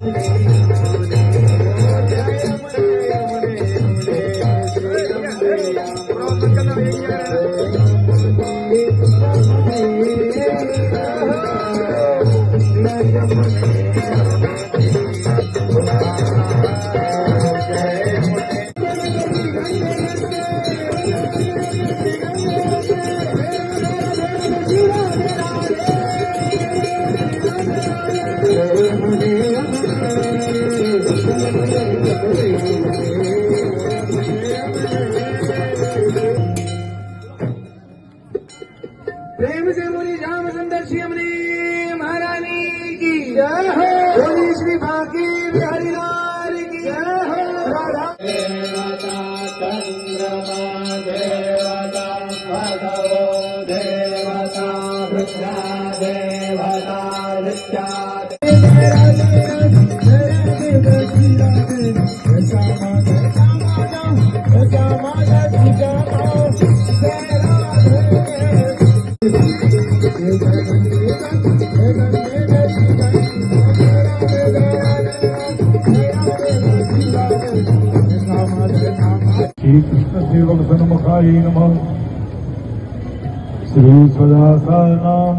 प्रेम से बोली श्याम सुंदर श्री अमनी महारानी की जय हो। बोली श्री भागी बिहारी लाल की जय हो। राधा देवता चंद्रमा देवता भगवो देवता वृक्षा देवता वृक्षा श्री कृष्ण सेवक सन्मुखाय नमः। श्री सदासानाम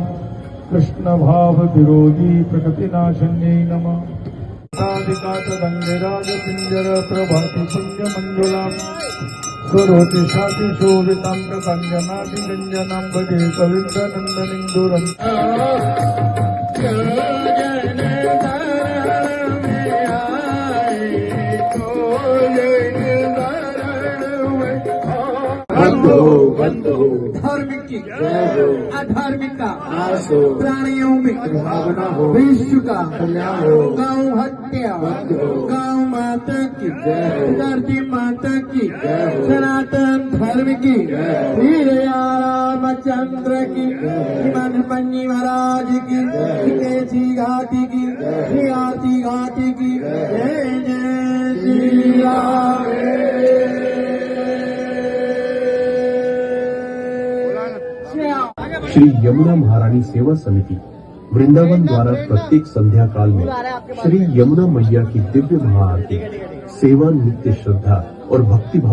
कृष्ण भाव विरोधी प्रकृतिनाशन्यै नमः। साधिकातदंगराज पिंजर प्रभाति पुंज मंजुलाम स्वरोति शाति शोभितां प्रसंजनाति रंजनां भजे कविंद नंदनिंदुरम्। बंधु धार्मिक की अधार्मिक का प्राणियों में भावना हो, विश्व का कल्याण हो, गौ हत्या गौ माता की धरती माता की सनातन धर्म की श्री रामचंद्र की मन पन्नी महाराज की केसी घाटी की श्री आरती घाटी की जय जय श्री राम। श्री यमुना महारानी सेवा समिति वृंदावन द्वारा प्रत्येक संध्या काल में श्री यमुना मैया की दिव्य महाआरती, सेवा, नित्य श्रद्धा और भक्ति भाव